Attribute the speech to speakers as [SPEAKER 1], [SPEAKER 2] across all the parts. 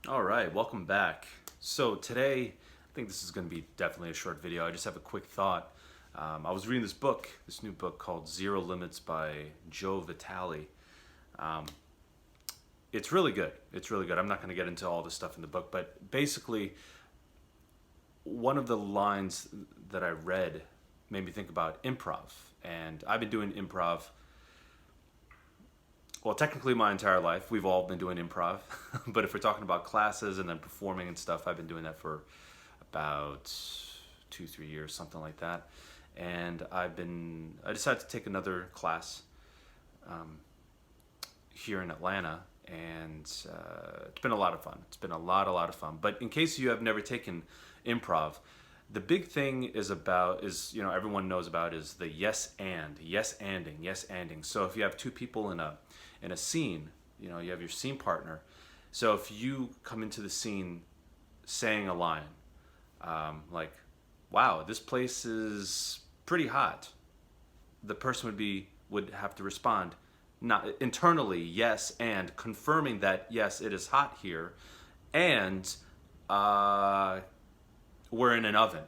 [SPEAKER 1] All right, welcome back. So today, I think this is going to be definitely a short video. I just have a quick thought. I was reading this new book called Zero Limits by Joe Vitale. Um, it's really good. It's really good. I'm not going to get into all the stuff in the book, but basically, one of the lines that I read made me think about improv. And I've been doing improv, well, technically my entire life. We've all been doing improv. But if we're talking about classes and then performing and stuff, I've been doing that for about 2, 3 years, something like that. And I decided to take another class um, here in Atlanta, and it's been a lot of fun. It's been a lot of fun. But in case you have never taken improv, the big thing is everyone knows about is the yes anding. So if you have two people in a scene, you have your scene partner. So if you come into the scene saying a line, like, "Wow, this place is pretty hot," the person would have to respond, not internally, yes, and confirming that yes, it is hot here, and uh, we're in an oven.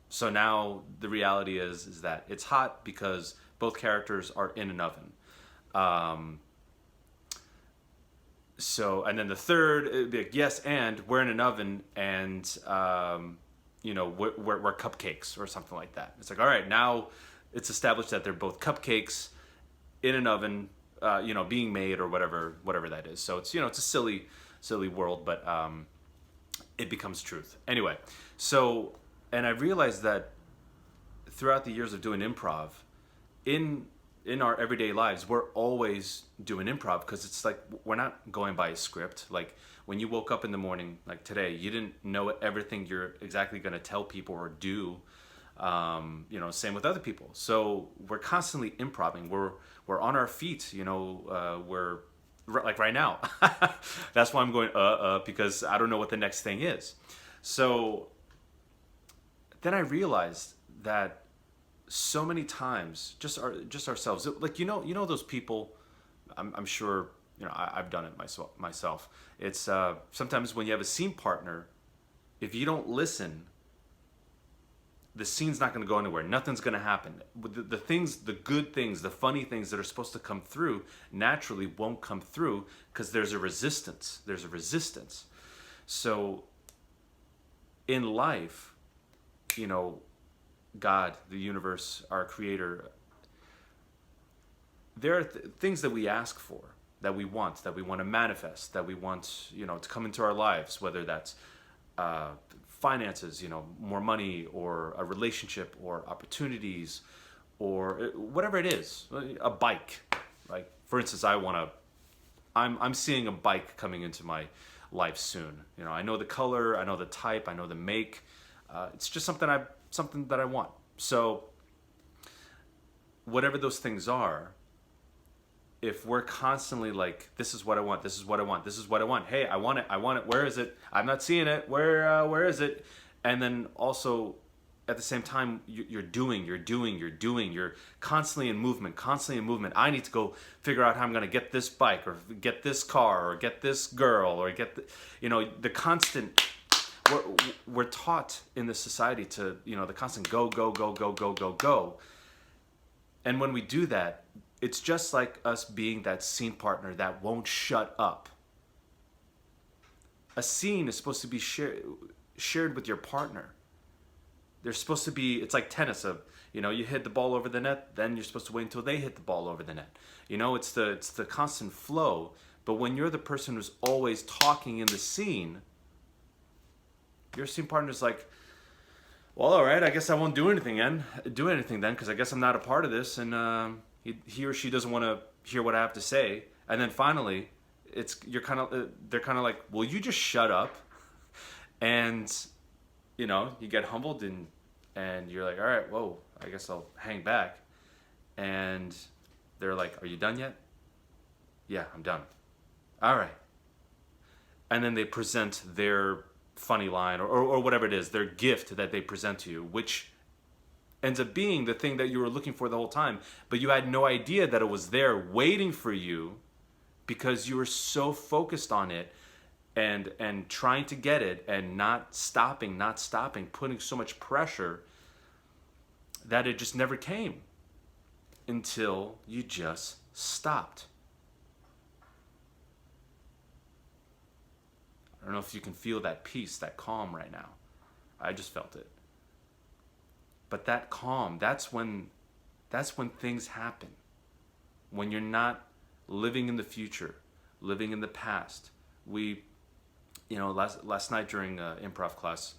[SPEAKER 1] So now the reality is that it's hot because both characters are in an oven. Um, and then the third, it'd be like, yes, and we're in an oven, and we're cupcakes or something like that. It's like, all right, now it's established that they're both cupcakes in an oven, being made or whatever that is. So it's a silly world, but it becomes truth anyway. So, and I realized that throughout the years of doing improv, in our everyday lives, we're always doing improv because it's like we're not going by a script. Like when you woke up in the morning, like today, you didn't know everything you're exactly going to tell people or do. Same with other people. So we're constantly improving. We're on our feet. We're like right now. That's why I'm going because I don't know what the next thing is. So then I realized that so many times, just ourselves, like those people. I'm sure I've done it myself. It's sometimes when you have a scene partner, if you don't listen, the scene's not going to go anywhere. Nothing's going to happen. The good things, the funny things that are supposed to come through naturally won't come through because there's a resistance. So in life, God, the universe, our creator, there are things that we ask for, that we want to manifest, that we want, to come into our lives, whether that's finances, more money, or a relationship, or opportunities, or whatever it is, a bike. Like, for instance, I'm seeing a bike coming into my life soon. I know the color, I know the type, I know the make. It's just something that I want. So whatever those things are, if we're constantly like, this is what I want, hey, I want it, where is it? I'm not seeing it, where is it? And then also at the same time, you're constantly in movement. I need to go figure out how I'm going to get this bike, or get this car, or get this girl, or get the constant. We're taught in this society to, the constant go. And when we do that, it's just like us being that scene partner that won't shut up. A scene is supposed to be shared with your partner. There's supposed to be, it's like tennis. You hit the ball over the net, then you're supposed to wait until they hit the ball over the net. It's the constant flow. But when you're the person who's always talking in the scene, your scene partner's like, well, all right, I guess I won't do anything then, because I guess I'm not a part of this, and he or she doesn't want to hear what I have to say. And then finally, they're kind of like, will you just shut up? And you get humbled, and you're like, all right, whoa, I guess I'll hang back. And they're like, are you done yet? Yeah, I'm done. All right. And then they present their funny line or whatever it is, their gift that they present to you, which ends up being the thing that you were looking for the whole time, but you had no idea that it was there waiting for you because you were so focused on it and trying to get it and not stopping, putting so much pressure that it just never came until you just stopped. I don't know if you can feel that peace, that calm right now. I just felt it. But that calm, that's when things happen. When you're not living in the future, living in the past. Last night during improv class,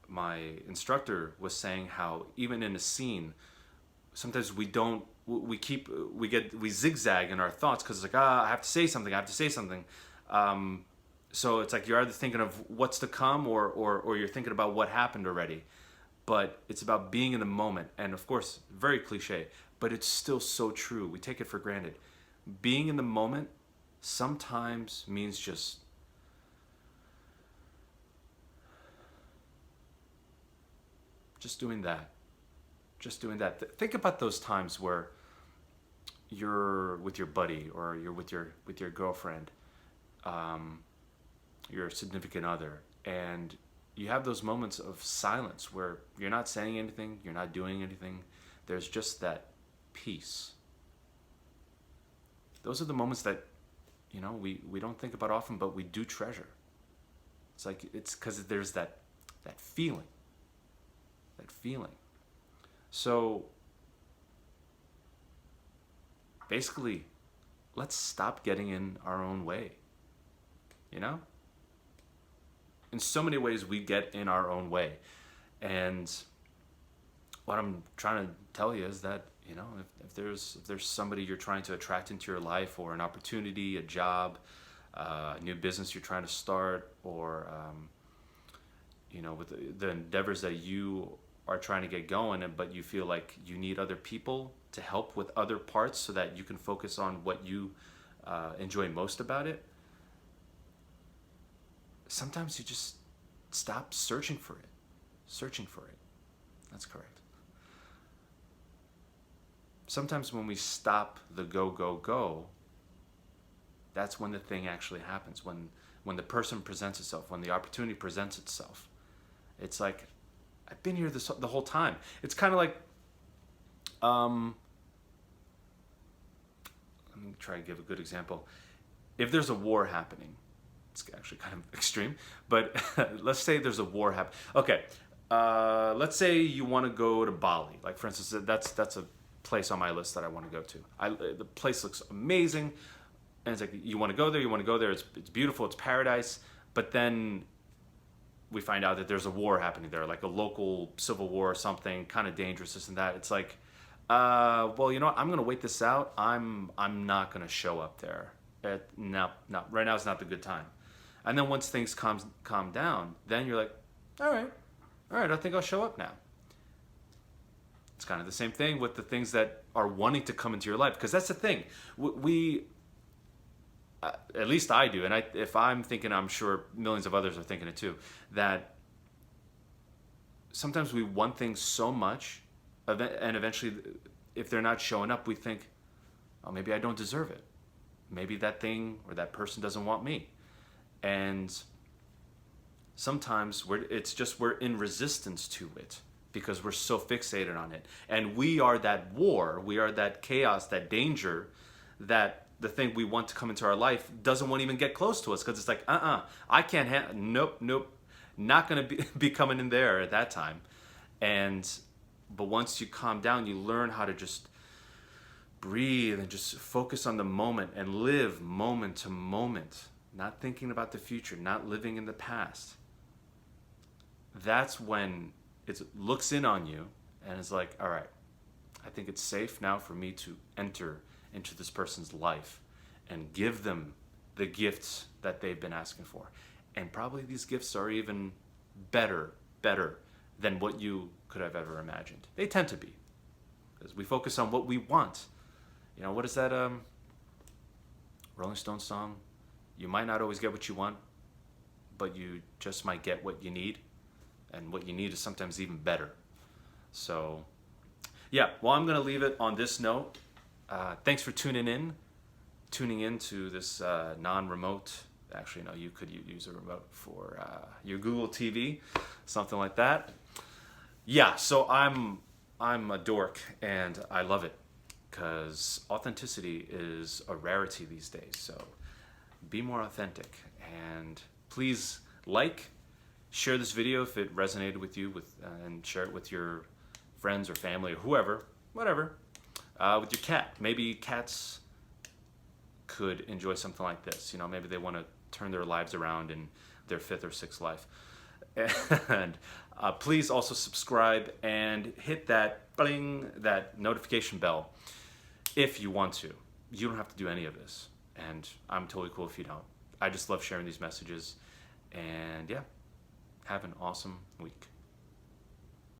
[SPEAKER 1] my instructor was saying how even in a scene, sometimes we zigzag in our thoughts because it's like, I have to say something. So it's like you're either thinking of what's to come or you're thinking about what happened already. But it's about being in the moment. And of course, very cliche, but it's still so true. We take it for granted. Being in the moment sometimes means just doing that. Just doing that. Think about those times where you're with your buddy or you're with your girlfriend, your significant other, and you have those moments of silence where you're not saying anything, you're not doing anything. There's just that peace. Those are the moments that, we don't think about often, but we do treasure. It's because there's that feeling. That feeling. So basically, let's stop getting in our own way. In so many ways we get in our own way. And what I'm trying to tell you is that, if there's somebody you're trying to attract into your life, or an opportunity, a job, a new business you're trying to start, or with the endeavors that you are trying to get going, but you feel like you need other people to help with other parts so that you can focus on what you enjoy most about it, sometimes you just stop searching for it. That's correct. Sometimes when we stop the go, that's when the thing actually happens. When the person presents itself, when the opportunity presents itself. It's like, I've been here the whole time. It's kind of like, let me try to give a good example. If there's a war happening, it's actually kind of extreme, but let's say there's a war happening. Okay, let's say you want to go to Bali. Like, for instance, that's a place on my list that I want to go to. The place looks amazing, and it's like, you want to go there. It's beautiful. It's paradise. But then we find out that there's a war happening there, like a local civil war or something, kind of dangerous, this and that. It's like, well, you know what? I'm going to wait this out. I'm not going to show up there. No, right now is not the good time. And then once things calm down, then you're like, all right, I think I'll show up now. It's kind of the same thing with the things that are wanting to come into your life, because that's the thing. We at least I do, and if I'm thinking, I'm sure millions of others are thinking it too, that sometimes we want things so much, and eventually, if they're not showing up, we think, oh, maybe I don't deserve it. Maybe that thing or that person doesn't want me. And sometimes we're in resistance to it because we're so fixated on it. And we are that war, we are that chaos, that danger, that the thing we want to come into our life doesn't want to even get close to us, because it's like, I can't nope, not going to be coming in there at that time. But once you calm down, you learn how to just breathe and just focus on the moment and live moment to moment, not thinking about the future, not living in the past. That's when it looks in on you and it's like, all right, I think it's safe now for me to enter into this person's life and give them the gifts that they've been asking for. And probably these gifts are even better than what you could have ever imagined. They tend to be, because we focus on what we want. You know, what is that Rolling Stones song? You might not always get what you want, but you just might get what you need. And what you need is sometimes even better. So, yeah, well, I'm going to leave it on this note. Thanks for tuning in to this non-remote Actually, no, you could use a remote for your Google TV, something like that. Yeah, so I'm a dork and I love it because authenticity is a rarity these days. So be more authentic, and please share this video if it resonated with you, and share it with your friends or family or whoever, whatever, with your cat. Maybe cats could enjoy something like this. You know, maybe they want to turn their lives around in their 5th or 6th life. And please also subscribe and hit that bling, that notification bell if you want to. You don't have to do any of this, and I'm totally cool if you don't. I just love sharing these messages, and yeah, have an awesome week.